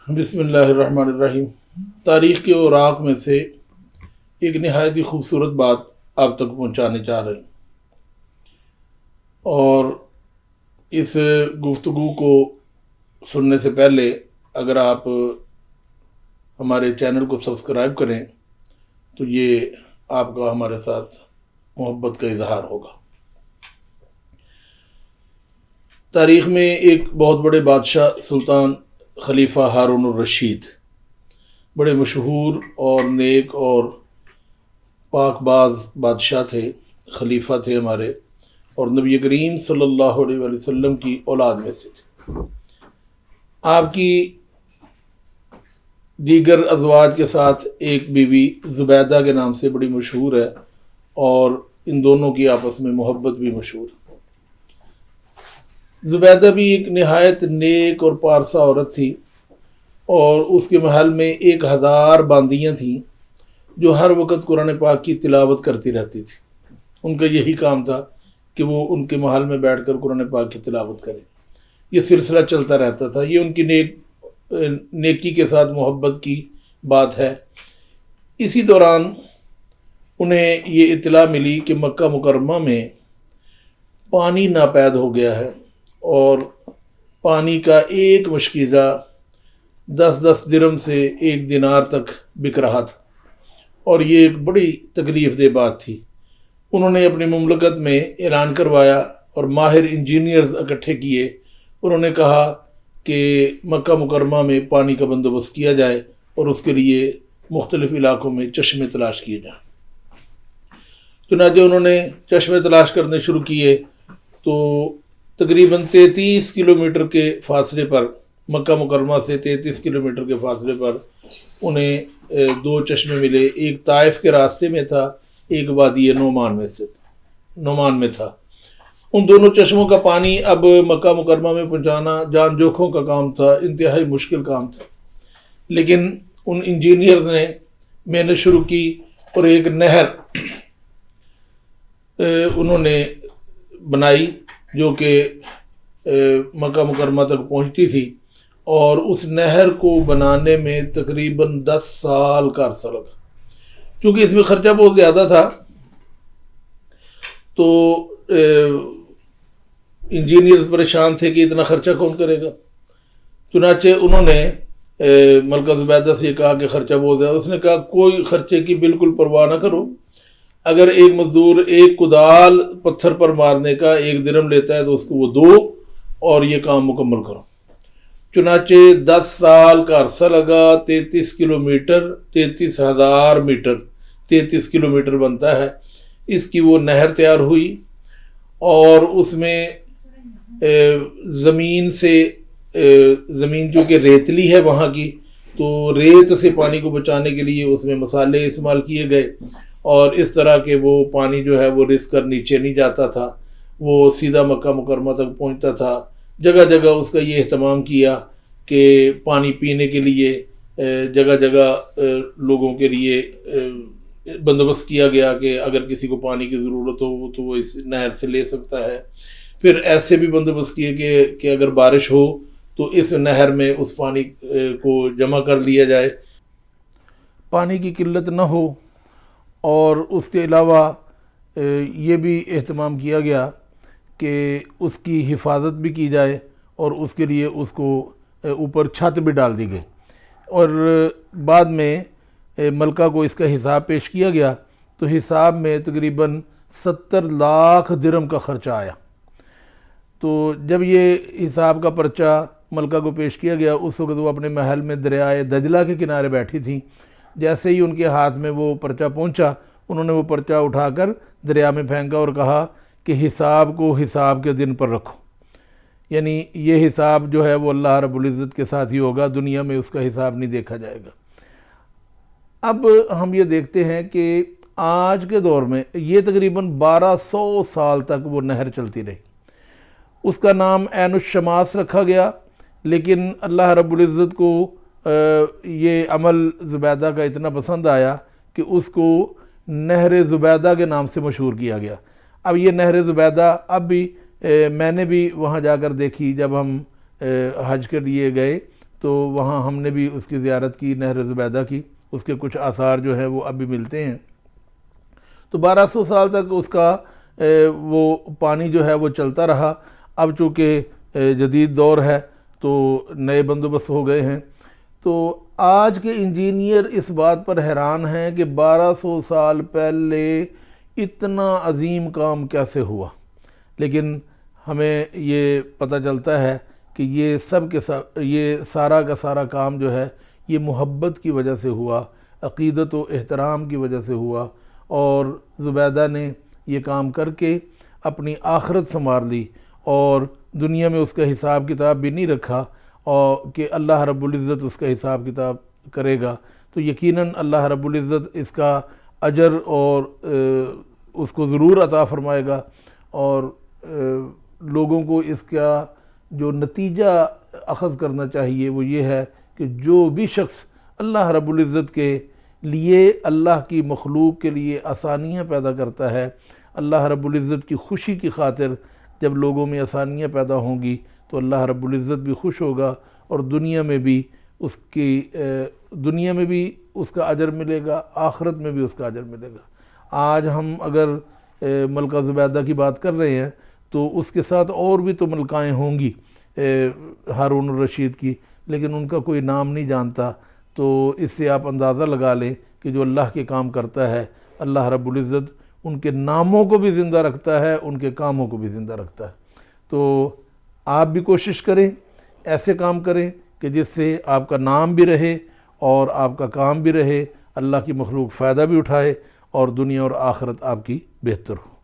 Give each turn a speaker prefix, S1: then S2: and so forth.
S1: بسم اللہ الرحمن الرحیم۔ تاریخ کے اوراق میں سے ایک نہایت ہی خوبصورت بات آپ تک پہنچانے چاہ رہے ہیں، اور اس گفتگو کو سننے سے پہلے اگر آپ ہمارے چینل کو سبسکرائب کریں تو یہ آپ کا ہمارے ساتھ محبت کا اظہار ہوگا۔ تاریخ میں ایک بہت بڑے بادشاہ سلطان خلیفہ ہارون الرشید بڑے مشہور اور نیک اور پاک باز بادشاہ تھے، خلیفہ تھے ہمارے، اور نبی کریم صلی اللہ علیہ وآلہ وسلم کی اولاد میں سے تھے۔ آپ کی دیگر ازواج کے ساتھ ایک بیوی زبیدہ کے نام سے بڑی مشہور ہے، اور ان دونوں کی آپس میں محبت بھی مشہور ہے۔ زبیدہ بھی ایک نہایت نیک اور پارسا عورت تھی، اور اس کے محل میں 1000 باندیاں تھیں جو ہر وقت قرآن پاک کی تلاوت کرتی رہتی تھی۔ ان کا یہی کام تھا کہ وہ ان کے محل میں بیٹھ کر قرآن پاک کی تلاوت کریں۔ یہ سلسلہ چلتا رہتا تھا، یہ ان کی نیکی کے ساتھ محبت کی بات ہے۔ اسی دوران انہیں یہ اطلاع ملی کہ مکہ مکرمہ میں پانی ناپید ہو گیا ہے، اور پانی کا ایک مشکیزہ 10 درہم سے 1 دینار تک بک رہا تھا، اور یہ ایک بڑی تکلیف دہ بات تھی۔ انہوں نے اپنی مملکت میں اعلان کروایا اور ماہر انجینئرز اکٹھے کیے۔ انہوں نے کہا کہ مکہ مکرمہ میں پانی کا بندوبست کیا جائے، اور اس کے لیے مختلف علاقوں میں چشمے تلاش کیے جائیں۔ چنانچہ انہوں نے چشمے تلاش کرنے شروع کیے، تو تقریباً 33 کلومیٹر کے فاصلے پر، مکہ مکرمہ سے 33 کلومیٹر کے فاصلے پر انہیں 2 چشمے ملے۔ ایک طائف کے راستے میں تھا، ایک وادی نعمان میں تھا۔ ان دونوں چشموں کا پانی اب مکہ مکرمہ میں پہنچانا جان جوکھوں کا کام تھا، انتہائی مشکل کام تھا، لیکن ان انجینئرز نے محنت شروع کی، اور ایک نہر انہوں نے بنائی جو کہ مکہ مکرمہ تک پہنچتی تھی، اور اس نہر کو بنانے میں تقریباً 10 سال کا عرصہ لگا۔ کیونکہ اس میں خرچہ بہت زیادہ تھا، تو انجینئرز پریشان تھے کہ اتنا خرچہ کون کرے گا۔ چنانچہ انہوں نے ملکہ زبیدہ سے یہ کہا کہ خرچہ بہت زیادہ۔ اس نے کہا کوئی خرچے کی بالکل پرواہ نہ کرو، اگر ایک مزدور ایک کدال پتھر پر مارنے کا 1 درہم لیتا ہے تو اس کو وہ دو، اور یہ کام مکمل کرو۔ چنانچہ 10 سال کا عرصہ لگا، 33 کلومیٹر، 33,000 میٹر، 33 کلومیٹر بنتا ہے، اس کی وہ نہر تیار ہوئی۔ اور اس میں زمین چونکہ ریتلی ہے وہاں کی، تو ریت سے پانی کو بچانے کے لیے اس میں مسالے استعمال کیے گئے، اور اس طرح کہ وہ پانی جو ہے وہ رس کر نیچے نہیں جاتا تھا، وہ سیدھا مکہ مکرمہ تک پہنچتا تھا۔ جگہ جگہ اس کا یہ اہتمام کیا کہ پانی پینے کے لیے جگہ جگہ لوگوں کے لیے بندوبست کیا گیا کہ اگر کسی کو پانی کی ضرورت ہو تو وہ اس نہر سے لے سکتا ہے۔ پھر ایسے بھی بندوبست کیے کہ اگر بارش ہو تو اس نہر میں اس پانی کو جمع کر لیا جائے، پانی کی قلت نہ ہو۔ اور اس کے علاوہ یہ بھی اہتمام کیا گیا کہ اس کی حفاظت بھی کی جائے، اور اس کے لیے اس کو اوپر چھت بھی ڈال دی گئی۔ اور بعد میں ملکہ کو اس کا حساب پیش کیا گیا، تو حساب میں تقریباً 70 لاکھ درہم کا خرچہ آیا۔ تو جب یہ حساب کا پرچہ ملکہ کو پیش کیا گیا، اس وقت وہ اپنے محل میں دریائے دجلہ کے کنارے بیٹھی تھیں۔ جیسے ہی ان کے ہاتھ میں وہ پرچہ پہنچا، انہوں نے وہ پرچہ اٹھا کر دریا میں پھینکا اور کہا کہ حساب کو حساب کے دن پر رکھو، یعنی یہ حساب جو ہے وہ اللہ رب العزت کے ساتھ ہی ہوگا، دنیا میں اس کا حساب نہیں دیکھا جائے گا۔ اب ہم یہ دیکھتے ہیں کہ آج کے دور میں یہ تقریباً 1200 سال تک وہ نہر چلتی رہی۔ اس کا نام عین الشماس رکھا گیا، لیکن اللہ رب العزت کو یہ عمل زبیدہ کا اتنا پسند آیا کہ اس کو نہر زبیدہ کے نام سے مشہور کیا گیا۔ اب یہ نہر زبیدہ اب بھی میں نے بھی وہاں جا کر دیکھی، جب ہم حج کے لیے گئے تو وہاں ہم نے بھی اس کی زیارت کی، نہر زبیدہ کی، اس کے کچھ آثار جو ہیں وہ اب بھی ملتے ہیں۔ تو 1200 سال تک اس کا وہ پانی جو ہے وہ چلتا رہا۔ اب چونکہ جدید دور ہے تو نئے بندوبست ہو گئے ہیں، تو آج کے انجینئر اس بات پر حیران ہیں کہ 1200 سال پہلے اتنا عظیم کام کیسے ہوا، لیکن ہمیں یہ پتہ چلتا ہے کہ یہ سب کے سب، یہ سارا کا سارا کام جو ہے یہ محبت کی وجہ سے ہوا، عقیدت و احترام کی وجہ سے ہوا، اور زبیدہ نے یہ کام کر کے اپنی آخرت سنوار لی، اور دنیا میں اس کا حساب کتاب بھی نہیں رکھا، اور کہ اللہ رب العزت اس کا حساب کتاب کرے گا، تو یقیناً اللہ رب العزت اس کا اجر اور اس کو ضرور عطا فرمائے گا، اور لوگوں کو اس کا جو نتیجہ اخذ کرنا چاہیے وہ یہ ہے کہ جو بھی شخص اللہ رب العزت کے لیے، اللہ کی مخلوق کے لیے آسانیاں پیدا کرتا ہے، اللہ رب العزت کی خوشی کی خاطر جب لوگوں میں آسانیاں پیدا ہوں گی تو اللہ رب العزت بھی خوش ہوگا، اور دنیا میں بھی اس کا اجر ملے گا، آخرت میں بھی اس کا اجر ملے گا۔ آج ہم اگر ملکہ زبیدہ کی بات کر رہے ہیں تو اس کے ساتھ اور بھی تو ملکائیں ہوں گی ہارون الرشید کی، لیکن ان کا کوئی نام نہیں جانتا، تو اس سے آپ اندازہ لگا لیں کہ جو اللہ کے کام کرتا ہے اللہ رب العزت ان کے ناموں کو بھی زندہ رکھتا ہے، ان کے کاموں کو بھی زندہ رکھتا ہے۔ تو آپ بھی کوشش کریں، ایسے کام کریں کہ جس سے آپ کا نام بھی رہے اور آپ کا کام بھی رہے، اللہ کی مخلوق فائدہ بھی اٹھائے، اور دنیا اور آخرت آپ کی بہتر ہو۔